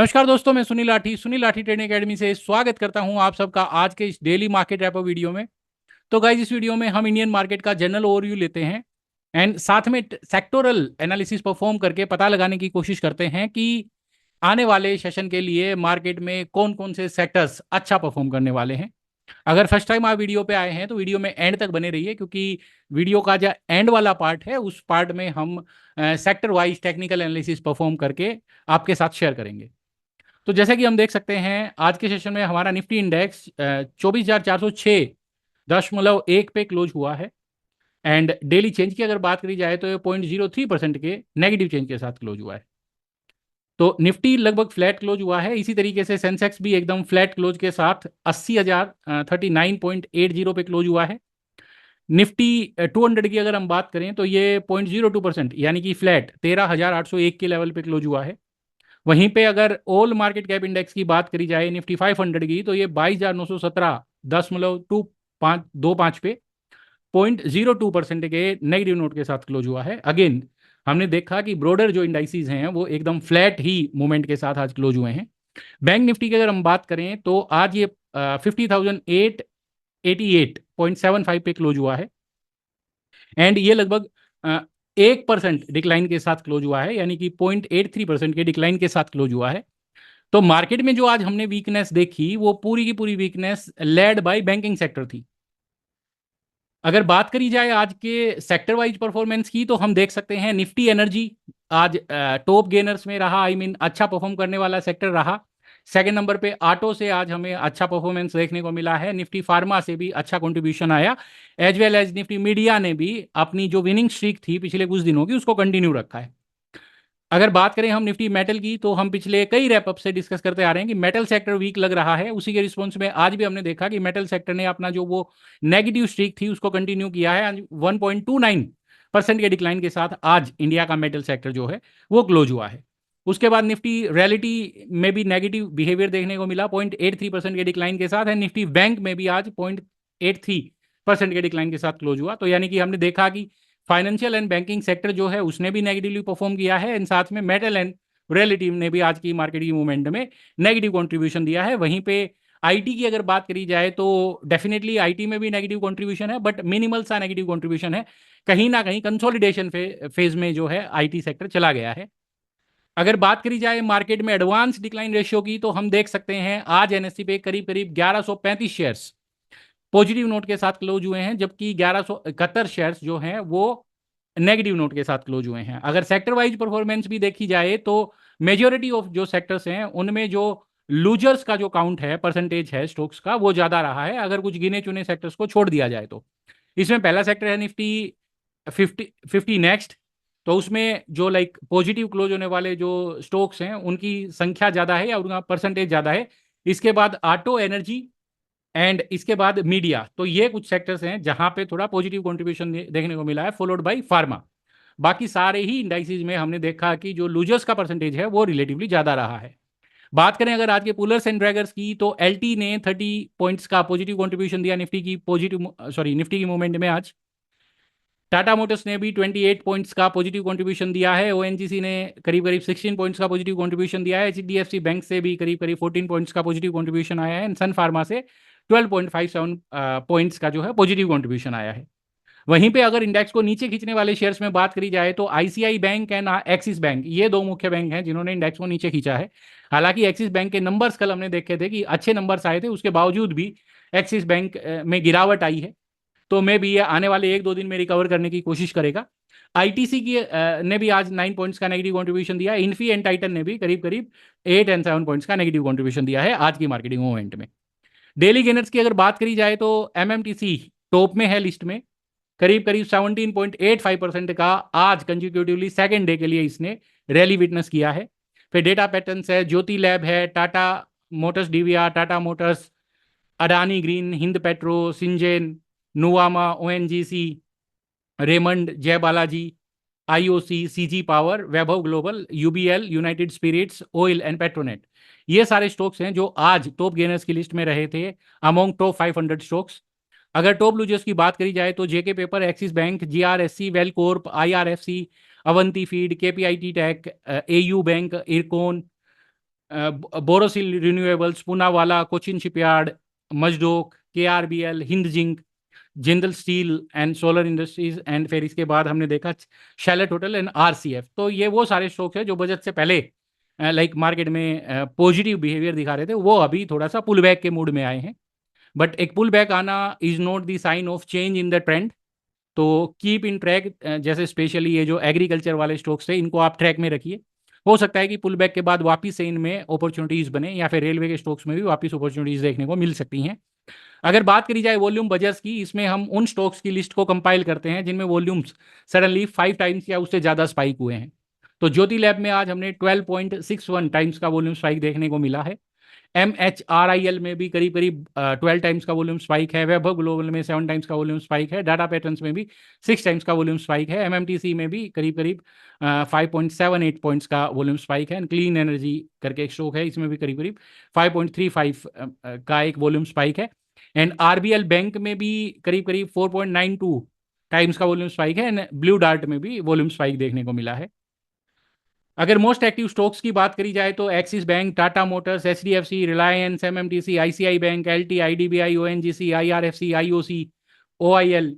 नमस्कार दोस्तों, मैं सुनील लाठी ट्रेडिंग एकेडमी से स्वागत करता हूं आप सबका आज के इस डेली मार्केट रैप वीडियो में। तो गाइज, इस वीडियो में हम इंडियन मार्केट का जनरल ओवरव्यू लेते हैं एंड साथ में सेक्टोरल एनालिसिस परफॉर्म करके पता लगाने की कोशिश करते हैं कि आने वाले सेशन के लिए मार्केट में कौन कौन से सेक्टर्स अच्छा परफॉर्म करने वाले हैं। अगर फर्स्ट टाइम आप वीडियो पे आए हैं तो वीडियो में एंड तक बने रहिए, क्योंकि वीडियो का जो एंड वाला पार्ट है उस पार्ट में हम sector wise technical analysis perform करके आपके साथ शेयर करेंगे। तो जैसे कि हम देख सकते हैं आज के सेशन में हमारा निफ्टी इंडेक्स 24,406.1 पे क्लोज हुआ है एंड डेली चेंज की अगर बात करी जाए तो ये 0.03% के नेगेटिव चेंज के साथ क्लोज हुआ है। तो निफ्टी लगभग फ्लैट क्लोज हुआ है। इसी तरीके से सेंसेक्स भी एकदम फ्लैट क्लोज के साथ 80,039.80 पे क्लोज हुआ है। निफ्टी 200 की अगर हम बात करें तो ये 0.02% यानी कि फ्लैट 13,801 के लेवल पे क्लोज हुआ है। वहीं पे अगर ऑल मार्केट कैप इंडेक्स की बात करी जाए निफ्टी 500 की, तो ये 22,917.25 पे 0.02% के नेगेटिव नोट के साथ क्लोज हुआ है। अगेन हमने देखा कि ब्रोडर जो इंडाइसिस हैं वो एकदम फ्लैट ही मूवमेंट के साथ आज क्लोज हुए हैं। बैंक निफ्टी की अगर हम बात करें तो आज ये 50,888.75 पे क्लोज हुआ है एंड ये लगभग 1% डिक्लाइन के साथ क्लोज हुआ है, यानी कि 0.83% के डिक्लाइन के साथ क्लोज हुआ है। तो मार्केट में जो आज हमने वीकनेस देखी वो पूरी की पूरी weakness led by banking sector थी। अगर बात करी जाए आज के सेक्टर वाइज परफॉर्मेंस की तो हम देख सकते हैं निफ्टी एनर्जी आज टॉप गेनर्स में रहा, आई मीन अच्छा परफॉर्म करने वाला सेक्टर रहा। सेकंड नंबर पे ऑटो से आज हमें अच्छा परफॉर्मेंस देखने को मिला है। निफ्टी फार्मा से भी अच्छा कंट्रीब्यूशन आया, as well as Nifty media ने भी अपनी जो विनिंग स्ट्रीक थी पिछले कुछ दिनों की उसको कंटिन्यू रखा है। अगर बात करें हम निफ्टी मेटल की तो हम पिछले कई रैपअप से डिस्कस करते आ रहे हैं कि मेटल सेक्टर वीक लग रहा है। उसी के रिस्पॉन्स में आज भी हमने देखा कि मेटल सेक्टर ने अपना जो वो नेगेटिव स्ट्रीक थी उसको कंटिन्यू किया है। 1.29% के डिक्लाइन के साथ आज इंडिया का मेटल सेक्टर जो है वो क्लोज हुआ है। उसके बाद निफ्टी रियलिटी में भी नेगेटिव बिहेवियर देखने को मिला 0.83% के डिक्लाइन के साथ है। निफ्टी बैंक में भी आज 0.83% के डिक्लाइन के साथ क्लोज हुआ। तो यानी कि हमने देखा कि फाइनेंशियल एंड बैंकिंग सेक्टर जो है उसने भी नेगेटिवली परफॉर्म किया है एंड साथ में मेटल एंड रियलिटी ने भी आज की मार्केट की मूवमेंट में नेगेटिव कंट्रीब्यूशन दिया है। वहीं पे आईटी की अगर बात करी जाए तो डेफिनेटली आईटी में भी नेगेटिव कंट्रीब्यूशन है, बट मिनिमल सा नेगेटिव कंट्रीब्यूशन है। कहीं ना कहीं कंसोलिडेशन फेज में जो है आईटी सेक्टर चला गया है। अगर बात करी जाए मार्केट में एडवांस डिक्लाइन रेशियो की तो हम देख सकते हैं आज एनएससी पे करीब करीब 1135 शेयर्स पॉजिटिव नोट के साथ क्लोज हुए हैं, जबकि 1171 शेयर्स जो हैं वो नेगेटिव नोट के साथ क्लोज हुए हैं। अगर सेक्टर वाइज परफॉर्मेंस भी देखी जाए तो मेजोरिटी ऑफ जो सेक्टर्स हैं उनमें जो लूजर्स का जो काउंट है, परसेंटेज है स्टॉक्स का, वो ज़्यादा रहा है अगर कुछ गिने चुने सेक्टर्स को छोड़ दिया जाए तो। इसमें पहला सेक्टर है निफ्टी 50 नेक्स्ट। तो उसमें जो लाइक पॉजिटिव क्लोज होने वाले जो स्टॉक्स हैं उनकी संख्या ज़्यादा है या उनका परसेंटेज ज़्यादा है। इसके बाद ऑटो, एनर्जी एंड इसके बाद मीडिया। तो ये कुछ सेक्टर्स हैं जहां पे थोड़ा पॉजिटिव कंट्रीब्यूशन देखने को मिला है, फॉलोड बाय फार्मा। बाकी सारे ही इंडाइसिस में हमने देखा कि जो लूजर्स का परसेंटेज है वो रिलेटिवली ज़्यादा रहा है। बात करें अगर आज के पुलर्स एंड ड्रैगर्स की तो एलटी ने 30 पॉइंट्स का पॉजिटिव कंट्रीब्यूशन दिया निफ्टी की मूवमेंट में आज। टाटा मोटर्स ने भी 28 पॉइंट्स का पॉजिटिव कंट्रीब्यूशन दिया है। ओएनजीसी ने करीब करीब 16 पॉइंट्स का पॉजिटिव कंट्रीब्यूशन दिया है। एचडीएफसी बैंक से भी करीब करीब 14 पॉइंट्स का पॉजिटिव कंट्रीब्यूशन आया है। सन फार्मा से 12.57 पॉइंट्स का जो है पॉजिटिव कंट्रीब्यूशन आया है। वहीं पे अगर इंडेक्स को नीचे खींचने वाले शेयर्स में बात करी जाए तो ICI bank and axis bank, ये दो मुख्य बैंक हैं जिन्होंने इंडेक्स को नीचे खींचा है। हालांकि एक्सिस बैंक के नंबर्स कल हमने देखे थे कि अच्छे नंबर्स आए थे, उसके बावजूद भी एक्सिस बैंक में गिरावट आई है। तो मैं भी ये आने वाले 1-2 दिन में रिकवर करने की कोशिश करेगा। आईटीसी की ने भी आज 9 पॉइंट्स का नेगेटिव कंट्रीब्यूशन दिया। इन्फी एंड टाइटन ने भी करीब करीब 8 एंड 7 पॉइंट्स का नेगेटिव कंट्रीब्यूशन दिया है आज की मार्केटिंग मूवमेंट में। डेली गेनर्स की अगर बात करी जाए तो एमएमटीसी टॉप में है लिस्ट में, करीब करीब 17.85% का आज कंजिक्यूटिवली सेकेंड डे के लिए इसने रैली विटनेस किया है। फिर डेटा पैटर्न्स है, ज्योति लैब है, Tata Motors DVR, Tata Motors, Adani Green, Hind Petro, Syngene, Nuvama, ONGC, Raymond, Jai Balaji, IOC, CG Power, Vaibhav Global, UBL, United Spirits, Oil and Petronet, ये सारे स्टॉक्स हैं जो आज टॉप गेनर्स की लिस्ट में रहे थे अमोंग टॉप 500 स्टॉक्स। अगर टॉप लूजर्स की बात करी जाए तो JK Paper, Axis Bank, GRSC, Welcorp, IRFC, Avanti Feed, KPIT Tech, AU Bank, Ircon, Borosil Renewables, Poonawalla, Cochin Shipyard, Mazdock, KRBL, Hind Zinc, Jindal Steel and Solar Industries, and फिर इसके बाद हमने देखा शैलेट होटल एंड आरसीएफ। तो ये वो सारे स्टॉक्स हैं जो बजट से पहले लाइक मार्केट में पॉजिटिव बिहेवियर दिखा रहे थे, वो अभी थोड़ा सा पुल बैक के मूड में आए हैं। बट एक पुल बैक आना is not the sign of change in the trend. तो कीप इन ट्रैक, जैसे स्पेशली ये जो एग्रीकल्चर वाले स्टॉक्स थे इनको आप ट्रैक में रखिए। हो सकता है कि पुल बैक के बाद वापस से इनमें अपॉर्चुनिटीज बने, या फिर रेलवे के स्टॉक्स में भी वापस अपॉर्चुनिटीज देखने को मिल सकती हैं। अगर बात करी जाए वॉल्यूम बजट्स की, इसमें हम उन स्टॉक्स की लिस्ट को कंपाइल करते हैं जिनमें वॉल्यूम्स सडनली 5 टाइम्स या उससे ज़्यादा स्पाइक हुए हैं। तो ज्योति लैब में आज हमने 12.61 टाइम्स का वॉल्यूम स्पाइक देखने को मिला है। MHRIL में भी करीब करीब 12 टाइम्स का वॉल्यूम स्पाइक है। वैभव ग्लोबल में 7 टाइम्स का वॉल्यूम स्पाइक है। डाटा पैटर्न्स में भी 6 टाइम्स का वॉल्यूम स्पाइक है। MMTC में भी करीब करीब 5.78 पॉइंट्स का वॉल्यूम स्पाइक है। क्लीन एनर्जी करके एक स्टॉक है, इसमें भी करीब करीब 5.35 का एक वॉल्यूम स्पाइक है। एंड RBL बैंक में भी करीब करीब 4.92 टाइम्स का वॉल्यूम स्पाइक है। एंड ब्लू डार्ट में भी वॉल्यूम स्पाइक देखने को मिला है। अगर मोस्ट एक्टिव स्टॉक्स की बात करी जाए तो Axis Bank, Tata Motors, HDFC, Reliance, MMTC, ICI bank, LT, IDBI, ONGC, IRFC, IOC, OIL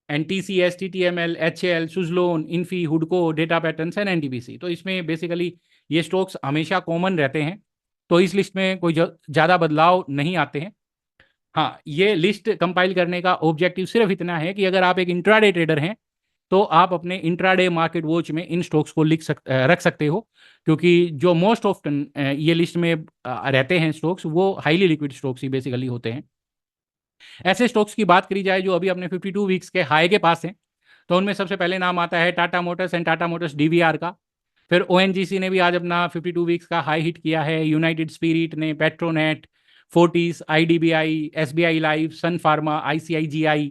and TCS, TTML, HAL, Suzlon, Infy, हुडको, डेटा पैटर्न्स एंड NTPC। तो इसमें बेसिकली ये स्टॉक्स हमेशा कॉमन रहते हैं, तो इस लिस्ट में कोई ज़्यादा बदलाव नहीं आते हैं। हाँ, ये लिस्ट कंपाइल करने का ऑब्जेक्टिव सिर्फ इतना है कि अगर आप एक इंट्राडे ट्रेडर हैं तो आप अपने इंट्राडे मार्केट वॉच में इन स्टॉक्स को रख सकते हो, क्योंकि जो मोस्ट ऑफ्टन ये लिस्ट में रहते हैं स्टॉक्स, वो हाईली लिक्विड स्टॉक्स ही बेसिकली होते हैं। ऐसे स्टॉक्स की बात करी जाए जो अभी अपने 52 वीक्स के हाई के पास हैं, तो उनमें सबसे पहले नाम आता है Tata Motors and Tata Motors DVR का। फिर ONGC ने भी आज अपना 52 वीक्स का हाई हिट किया है। यूनाइटेड स्पिरिट ने, Petronet, Fortis, IDBI, SBI life, Sun Pharma, ICIGI,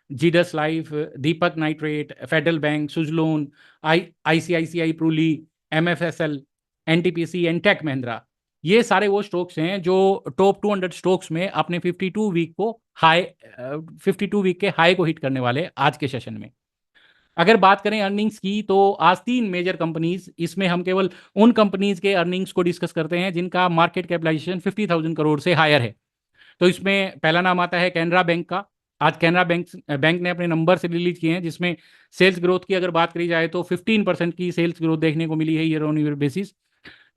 Zydus Life, Deepak Nitrite, Federal Bank, Suzlon, ICICI Pru Life, MFSL, NTPC and Tech Mahindra, ये सारे वो स्टॉक्स हैं जो टॉप 200 स्टॉक्स में अपने 52 वीक को हाई 52 वीक के हाई को हिट करने वाले आज के सेशन में। अगर बात करें अर्निंग्स की, तो आज 3 मेजर कंपनीज, इसमें हम केवल उन कंपनीज के अर्निंग्स को डिस्कस करते हैं जिनका मार्केट कैपिटलाइजेशन 50,000 करोड़ से हायर है। तो इसमें पहला नाम आता है कैनरा बैंक का। आज कैनरा बैंक ने अपने नंबर से रिलीज किए हैं, जिसमें सेल्स ग्रोथ की अगर बात करी जाए तो 15% की सेल्स ग्रोथ देखने को मिली है year on year basis.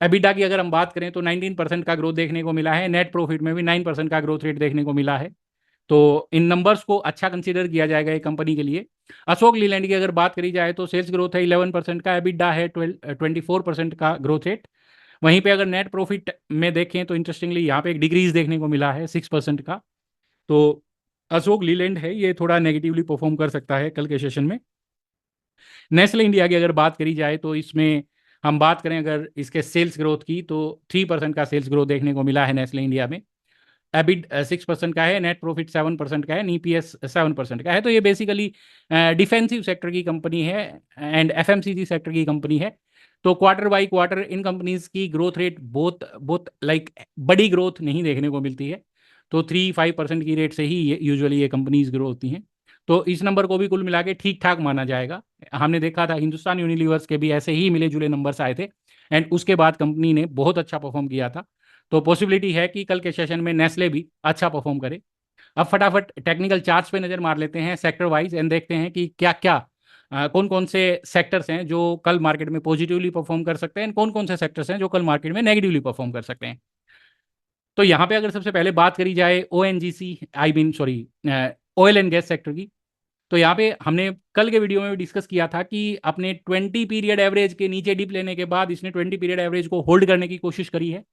EBITDA की अगर हम बात करें तो 19% का ग्रोथ देखने को मिला है। नेट प्रॉफिट में भी 9% का ग्रोथ रेट देखने को मिला है। तो इन नंबर्स को अच्छा कंसीडर किया जाएगा एक कंपनी के लिए। अशोक लीलैंड की अगर बात करी जाए तो सेल्स ग्रोथ है 11% का, एबिडा है 24% का ग्रोथ रेट। वहीं पे अगर नेट प्रॉफिट में देखें तो इंटरेस्टिंगली यहाँ पे एक डिक्रीज देखने को मिला है 6% का। तो अशोक लीलैंड है, ये थोड़ा नेगेटिवली परफॉर्म कर सकता है कल के सेशन में। नेस्ले इंडिया की अगर बात करी जाए तो इसमें हम बात करें अगर इसके सेल्स ग्रोथ की, तो 3% का सेल्स ग्रोथ देखने को मिला है नेस्ले इंडिया में। एबिड 6% का है, नेट प्रॉफिट 7% का है, EPS 7% का है। तो ये बेसिकली डिफेंसिव सेक्टर की कंपनी है एंड FMCG सेक्टर की कंपनी है। तो quarter by quarter in companies की ग्रोथ रेट बहुत बहुत लाइक बड़ी ग्रोथ नहीं देखने को मिलती है। तो 3-5% की रेट से ही यूजुअली ये कंपनीज ग्रो होती हैं। तो इस नंबर को भी कुल मिला के ठीक ठाक माना जाएगा। हमने देखा था हिंदुस्तान यूनिलीवर्स के भी ऐसे ही मिले जुले नंबर्स आए थे, एंड उसके बाद कंपनी ने बहुत अच्छा परफॉर्म किया था। तो पॉसिबिलिटी है कि कल के सेशन में नेस्ले भी अच्छा परफॉर्म करे। अब फटाफट टेक्निकल चार्ट्स पे नज़र मार लेते हैं सेक्टर वाइज, एंड देखते हैं कि क्या क्या कौन कौन से सेक्टर्स हैं जो कल मार्केट में पॉजिटिवली परफॉर्म कर सकते हैं, कौन कौन से सेक्टर्स हैं जो कल मार्केट में नेगेटिवली परफॉर्म कर सकते हैं। तो यहाँ पे अगर सबसे पहले बात करी जाए ONGC, I mean sorry, oil and gas sector की, तो यहाँ पे हमने कल के वीडियो में भी डिस्कस किया था कि अपने 20 पीरियड एवरेज के नीचे डिप लेने के बाद इसने 20 पीरियड एवरेज को होल्ड करने की कोशिश करी है।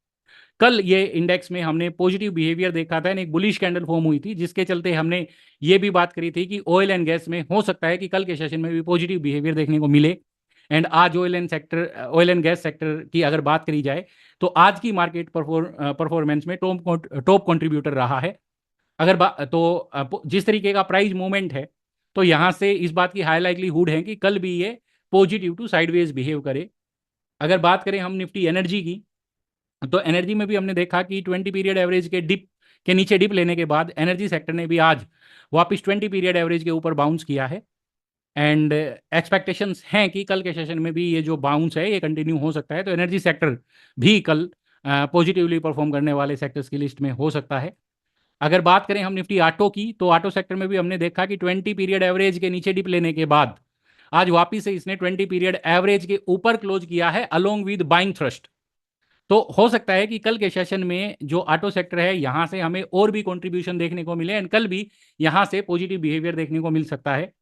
कल ये इंडेक्स में हमने पॉजिटिव बिहेवियर देखा था, एक बुलिश कैंडल फॉर्म हुई थी, जिसके चलते हमने ये भी बात करी थी कि ऑयल एंड गैस में हो सकता है कि कल के सेशन में भी पॉजिटिव बिहेवियर देखने को मिले। एंड आज ऑयल एंड गैस सेक्टर की अगर बात करी जाए तो आज की मार्केट परफॉर्मेंस में टॉप कंट्रीब्यूटर रहा है। जिस तरीके का प्राइस मूवमेंट है, तो यहाँ से इस बात की हाई लाइकलीहुड है कि कल भी ये पॉजिटिव टू साइडवेज बिहेव करे। अगर बात करें हम निफ्टी एनर्जी की, तो एनर्जी में भी हमने देखा कि 20 पीरियड एवरेज के नीचे डिप लेने के बाद एनर्जी सेक्टर ने भी आज वापस 20 पीरियड एवरेज के ऊपर बाउंस किया है। एंड एक्सपेक्टेशंस हैं कि कल के सेशन में भी ये जो बाउंस है ये कंटिन्यू हो सकता है। तो एनर्जी सेक्टर भी कल पॉजिटिवली परफॉर्म करने वाले सेक्टर्स की लिस्ट में हो सकता है। अगर बात करें हम निफ्टी ऑटो की, तो ऑटो सेक्टर में भी हमने देखा कि 20 पीरियड एवरेज के नीचे डिप लेने के बाद आज वापिस से इसने 20 पीरियड एवरेज के ऊपर क्लोज किया है अलोंग विद बाइंग थ्रस्ट। तो हो सकता है कि कल के सेशन में जो ऑटो सेक्टर है यहां से हमें और भी कंट्रीब्यूशन देखने को मिले एंड कल भी यहां से पॉजिटिव बिहेवियर देखने को मिल सकता है।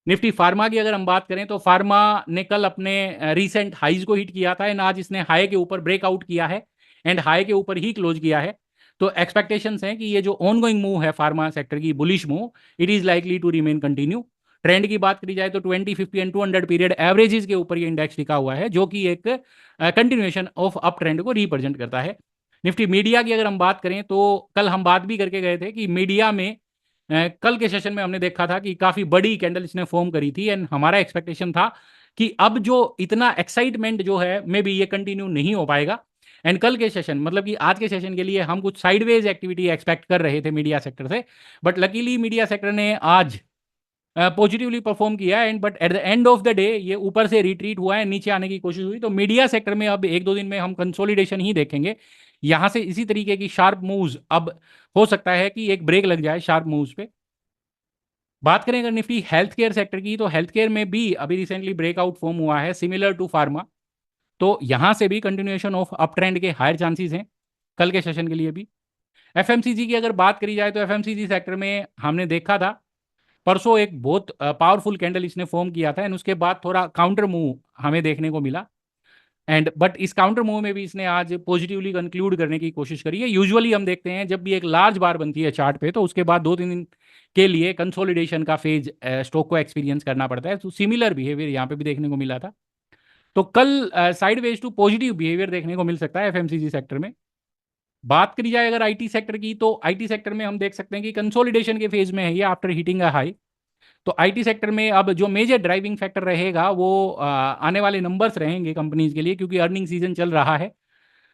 निफ्टी फार्मा की अगर हम बात करें तो फार्मा ने कल अपने रीसेंट हाईज को हिट किया था एंड आज इसने हाई के ऊपर ब्रेकआउट किया है एंड हाई के ऊपर ही क्लोज किया है। तो एक्सपेक्टेशंस हैं कि ये जो ऑनगोइंग मूव है फार्मा सेक्टर की bullish move, it is likely to remain continue. Trend की बात करी जाए तो 20, 50 एंड 200 पीरियड एवरेजेस के ऊपर ये इंडेक्स टिका हुआ है, जो कि एक कंटिन्यूएशन ऑफ अप ट्रेंड को रिप्रेजेंट करता है। निफ्टी मीडिया की अगर हम बात करें तो कल हम बात भी करके गए थे कि मीडिया में कल के सेशन में हमने देखा था कि काफी बड़ी कैंडल इसने फॉर्म करी थी एंड हमारा एक्सपेक्टेशन था कि अब जो इतना एक्साइटमेंट जो है मे बी ये कंटिन्यू नहीं हो पाएगा एंड कल के सेशन मतलब कि आज के सेशन के लिए हम कुछ साइडवेज एक्टिविटी एक्सपेक्ट कर रहे थे मीडिया सेक्टर से, बट लकीली मीडिया सेक्टर ने आज पॉजिटिवली परफॉर्म किया and but at the end of the day ये ऊपर से रिट्रीट हुआ है, नीचे आने की कोशिश हुई। तो मीडिया सेक्टर में अब एक दो दिन में हम कंसोलिडेशन ही देखेंगे। यहां से इसी तरीके की शार्प मूव्स अब हो सकता है कि एक ब्रेक लग जाए शार्प मूव्स पे। बात करें अगर निफ्टी हेल्थ केयर सेक्टर की, तो हेल्थ केयर में भी अभी रिसेंटली ब्रेकआउट फॉर्म हुआ है सिमिलर टू फार्मा। तो यहां से भी कंटिन्यूएशन ऑफ अप ट्रेंड के हायर चांसेस हैं कल के सेशन के लिए भी। एफएमसीजी की अगर बात करी जाए तो एफएमसीजी सेक्टर में हमने देखा था परसों एक बहुत पावरफुल कैंडल इसने फॉर्म किया था एंड उसके बाद थोड़ा काउंटर मूव हमें देखने को मिला एंड बट इस काउंटर मूव में भी इसने आज पॉजिटिवली कंक्लूड करने की कोशिश करी है। यूजुअली हम देखते हैं जब भी एक लार्ज बार बनती है चार्ट पे तो उसके बाद 2-3 दिन के लिए कंसोलिडेशन का फेज स्टॉक को एक्सपीरियंस करना पड़ता है। तो सिमिलर बिहेवियर यहाँ पे भी देखने को मिला था। तो कल साइडवेज टू पॉजिटिव बिहेवियर देखने को मिल सकता है एफएमसीजी सेक्टर में। बात करी जाए अगर आईटी सेक्टर की, तो आईटी सेक्टर में हम देख सकते हैं कि कंसोलिडेशन के फेज में है ये आफ्टर हिटिंग अ हाई। तो आईटी सेक्टर में अब जो मेजर ड्राइविंग फैक्टर रहेगा वो आने वाले नंबर्स रहेंगे कंपनीज के लिए, क्योंकि अर्निंग सीजन चल रहा है।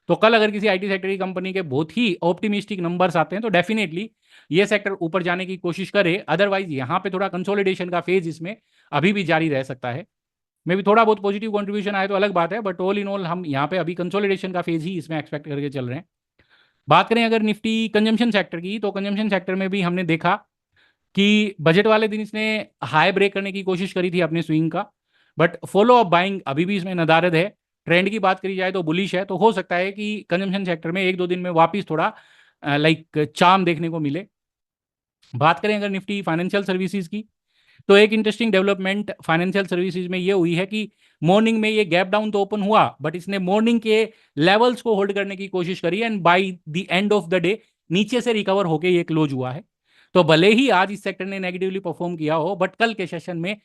तो कल अगर किसी आईटी सेक्टर की कंपनी के बहुत ही ऑप्टिमिस्टिक नंबर्स आते हैं तो डेफिनेटली ये सेक्टर ऊपर जाने की कोशिश करे। अदरवाइज यहाँ पे थोड़ा कंसोलिडेशन का फेज इसमें अभी भी जारी रह सकता है। मे भी थोड़ा बहुत पॉजिटिव कंट्रीब्यूशन आए तो अलग बात है, बट ऑल इन ऑल हम यहाँ पे अभी कंसोलिडेशन का फेज ही इसमें एक्सपेक्ट करके चल रहे हैं। बात करें अगर निफ्टी कंजम्पशन सेक्टर की, तो कंजम्पशन सेक्टर में भी हमने देखा कि बजट वाले दिन इसने हाई ब्रेक करने की कोशिश करी थी अपने स्विंग का, बट फॉलो अप बाइंग अभी भी इसमें नदारद है। ट्रेंड की बात करी जाए तो बुलिश है। तो हो सकता है कि कंजम्पशन सेक्टर में एक दो दिन में वापस थोड़ा लाइक चार्म देखने को मिले। बात करें अगर निफ्टी फाइनेंशियल सर्विसेज की, तो एक इंटरेस्टिंग डेवलपमेंट फाइनेंशियल सर्विसेज में ये हुई है कि मॉर्निंग में ये गैप डाउन तो ओपन हुआ बट इसने मॉर्निंग के लेवल्स को होल्ड करने की कोशिश करी and bye the end of the day नीचे से रिकवर होकर ये क्लोज हुआ है। तो भले ही आज इस सेक्टर ने नेगेटिवली परफॉर्म किया हो, बट कल के सेशन में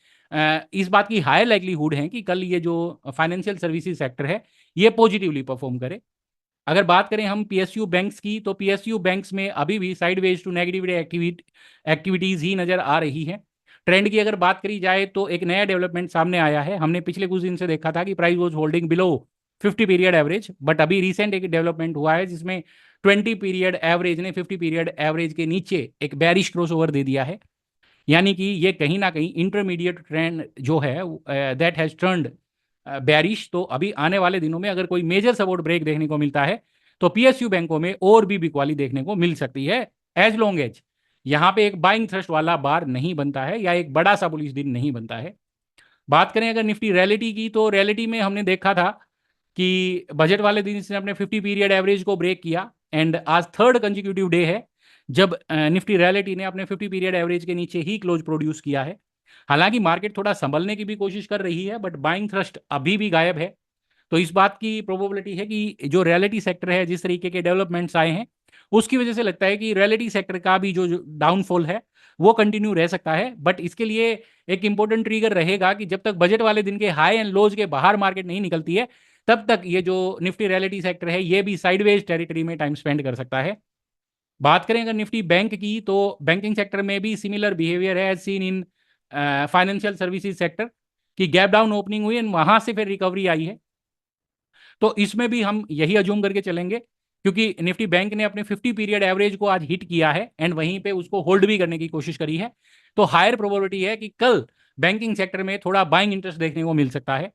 इस बात की हाई लाइक्लीहुड है कि कल ये जो फाइनेंशियल सर्विसेज सेक्टर है ये पॉजिटिवली परफॉर्म करे। अगर बात करें हम पीएसयू बैंक्स की, तो पीएसयू बैंक्स में अभी भी साइडवेज टू नेगेटिव एक्टिविटीज ही नजर आ रही है। ट्रेंड की अगर बात करी जाए तो एक नया डेवलपमेंट सामने आया है। हमने पिछले कुछ दिन से देखा था कि price was holding below 50 period average, but अभी रिसेंट एक डेवलपमेंट हुआ है जिसमें 20 पीरियड एवरेज ने 50 पीरियड एवरेज के नीचे एक बैरिश क्रॉसओवर दे दिया है। यानी कि ये कहीं ना कहीं इंटरमीडिएट ट्रेंड जो है दैट हैज टर्न्ड बैरिश। तो अभी आने वाले दिनों में अगर कोई मेजर सपोर्ट ब्रेक देखने को मिलता है तो पीएसयू बैंकों में और भी बिकवाली देखने को मिल सकती है, एज लॉन्ग एज यहाँ पे एक बाइंग थ्रस्ट वाला बार नहीं बनता है या एक बड़ा सा बुलिश दिन नहीं बनता है। बात करें अगर निफ्टी रियलिटी की, तो रियलिटी में हमने देखा था कि बजट वाले दिन इसने अपने 50 पीरियड एवरेज को ब्रेक किया एंड आज थर्ड कंजिक्यूटिव डे है जब निफ्टी रियलिटी ने अपने 50 पीरियड एवरेज के नीचे ही क्लोज प्रोड्यूस किया है। हालांकि मार्केट थोड़ा संभलने की भी कोशिश कर रही है, बट बाइंग थ्रस्ट अभी भी गायब है। तो इस बात की प्रोबेबिलिटी है कि जो रियलिटी सेक्टर है जिस तरीके के डेवलपमेंट्स आए हैं उसकी वजह से लगता है कि रियलिटी सेक्टर का भी जो डाउनफॉल है वो कंटिन्यू रह सकता है। बट इसके लिए एक इंपॉर्टेंट ट्रिगर रहेगा कि जब तक बजट वाले दिन के हाई एंड लोज के बाहर मार्केट नहीं निकलती है तब तक ये जो निफ्टी रियलिटी सेक्टर है ये भी साइडवेज टेरिटरी में टाइम स्पेंड कर सकता है। बात करें अगर निफ्टी बैंक की, तो बैंकिंग सेक्टर में भी सिमिलर बिहेवियर है as seen in financial services sector की गैप डाउन ओपनिंग हुई एंड वहां से फिर रिकवरी आई है। तो इसमें भी हम यही अज्यूम करके चलेंगे क्योंकि निफ्टी बैंक ने अपने 50 पीरियड एवरेज को आज हिट किया है एंड वहीं पे उसको होल्ड भी करने की कोशिश करी है। तो हायर प्रोबेबिलिटी है कि कल बैंकिंग सेक्टर में थोड़ा बाइंग इंटरेस्ट देखने को मिल सकता है।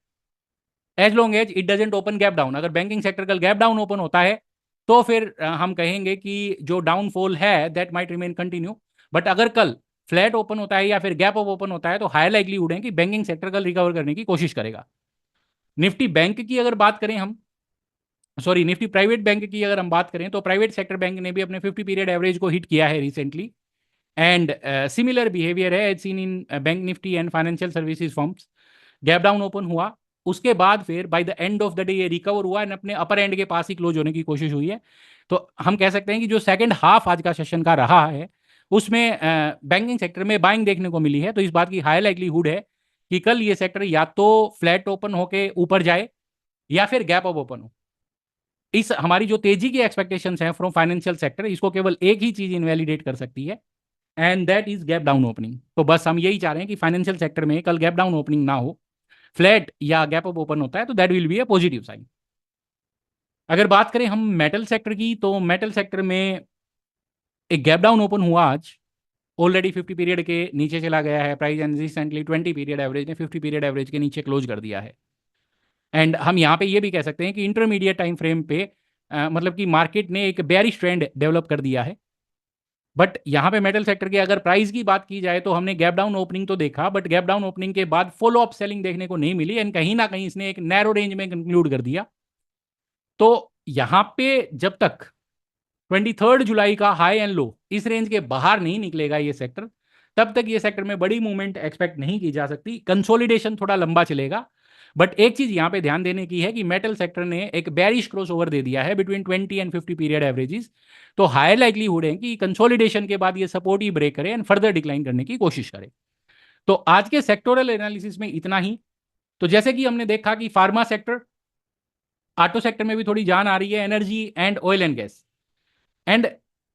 As long as it doesn't open gap down. अगर बैंकिंग सेक्टर कल गैप डाउन ओपन होता है तो फिर हम कहेंगे कि जो डाउनफॉल है that might remain continue. But अगर कल फ्लैट ओपन होता है या फिर गैप अप ओपन होता है तो हाई लाइक्लीहुड है कि बैंकिंग सेक्टर कल रिकवर करने की कोशिश करेगा। निफ्टी बैंक की अगर बात करें हम, सॉरी निफ्टी प्राइवेट बैंक की अगर हम बात करें तो प्राइवेट सेक्टर बैंक ने भी अपने 50 पीरियड एवरेज को हिट किया है रिसेंटली। एंड सिमिलर बिहेवियर है as seen in Bank Nifty and financial services firms. Gap down open हुआ, उसके बाद फिर by the end of the day ये रिकवर हुआ एंड अपने अपर एंड के पास ही क्लोज होने की कोशिश हुई है। तो हम कह सकते हैं कि जो सेकंड हाफ आज का सेशन का रहा है उसमें बैंकिंग सेक्टर में बाइंग देखने को मिली है। तो इस बात की हाई लाइक्लीहुड है कि कल ये सेक्टर या तो फ्लैट ओपन होके ऊपर जाए या फिर गैप अप ओपन हो। इस हमारी जो तेजी की एक्सपेक्टेशंस हैं फ्रॉम फाइनेंशियल सेक्टर, इसको केवल एक ही चीज इनवैलिडेट कर सकती है and that is gap down opening. तो बस हम यही चाह रहे हैं कि फाइनेंशियल सेक्टर में कल गैप डाउन ओपनिंग ना हो, फ्लैट या गैप अप ओपन होता है तो that will be a positive sign. अगर बात करें हम मेटल सेक्टर की, तो मेटल सेक्टर में एक गैप डाउन ओपन हुआ आज, ऑलरेडी 50 पीरियड के नीचे चला गया है price and recently 20 period average ने 50 पीरियड एवरेज के नीचे क्लोज कर दिया है। एंड हम यहाँ पे ये भी कह सकते हैं कि इंटरमीडिएट टाइम फ्रेम पे मतलब कि मार्केट ने एक बेयरिश ट्रेंड डेवलप कर दिया है। बट यहाँ पे मेटल सेक्टर के अगर प्राइस की बात की जाए तो हमने गैप डाउन ओपनिंग तो देखा, बट गैप डाउन ओपनिंग के बाद फॉलो अप सेलिंग देखने को नहीं मिली एंड कहीं ना कहीं इसने एक नैरो रेंज में कंक्लूड कर दिया। तो यहाँ पे जब तक 23 जुलाई का हाई एंड लो इस रेंज के बाहर नहीं निकलेगा ये सेक्टर, तब तक ये सेक्टर में बड़ी मूवमेंट एक्सपेक्ट नहीं की जा सकती। कंसोलिडेशन थोड़ा लंबा चलेगा। बट एक चीज यहां पे ध्यान देने की है कि मेटल सेक्टर ने एक बेरिश क्रॉस ओवर दे दिया है बिटवीन 20 एंड 50 पीरियड एवरेजेस। तो हाई लाइक्लीहुड है कि कंसोलिडेशन के बाद ये सपोर्ट ही ब्रेक करे एंड फर्दर डिक्लाइन करने की कोशिश करे। तो आज के सेक्टोरल एनालिसिस में इतना ही। तो जैसे कि हमने देखा कि फार्मा सेक्टर, ऑटो सेक्टर में भी थोड़ी जान आ रही है, energy and oil and gas and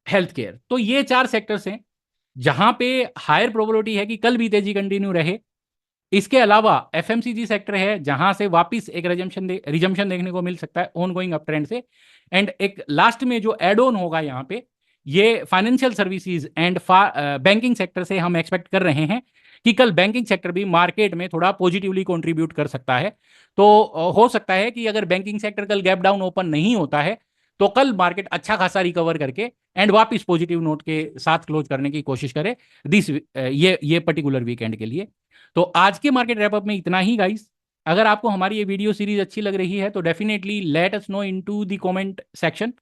health care, तो ये चार सेक्टर्स हैं जहां पे हायर प्रोबेबिलिटी है कि कल भी तेजी कंटिन्यू रहे। इसके अलावा एफएमसीजी सेक्टर है जहां से वापस एक रिजम्पशन देखने को मिल सकता है ऑन गोइंग अप ट्रेंड से। एंड एक लास्ट में जो एड ऑन होगा यहाँ पे, ये financial services and banking sector से हम एक्सपेक्ट कर रहे हैं कि कल बैंकिंग सेक्टर भी मार्केट में थोड़ा पॉजिटिवली कंट्रीब्यूट कर सकता है। तो हो सकता है कि अगर बैंकिंग सेक्टर कल गैप डाउन ओपन नहीं होता है तो कल मार्केट अच्छा खासा रिकवर करके एंड वापस पॉजिटिव नोट के साथ क्लोज करने की कोशिश करे दिस ये पर्टिकुलर वीकेंड के लिए। तो आज के मार्केट रैपअप में इतना ही गाइस। अगर आपको हमारी ये वीडियो सीरीज अच्छी लग रही है तो definitely let us know into the comment section.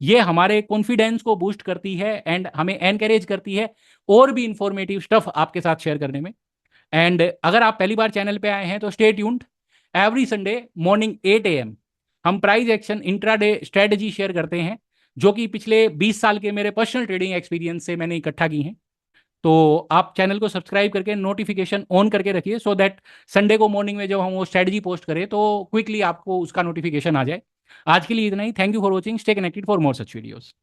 ये हमारे कॉन्फिडेंस को बूस्ट करती है एंड हमें एनकरेज करती है और भी इंफॉर्मेटिव स्टफ आपके साथ शेयर करने में। एंड अगर आप पहली बार चैनल पे आए हैं तो stay tuned. Every Sunday morning 8 AM हम price action intraday strategy share करते हैं जो कि पिछले 20 साल के मेरे पर्सनल ट्रेडिंग एक्सपीरियंस से मैंने इकट्ठा की हैं। तो आप चैनल को सब्सक्राइब करके नोटिफिकेशन ऑन करके रखिए सो दैट संडे को मॉर्निंग में जब हम वो स्ट्रेटजी पोस्ट करें तो क्विकली आपको उसका नोटिफिकेशन आ जाए। आज के लिए इतना ही। Thank you for watching. Stay connected for more such videos.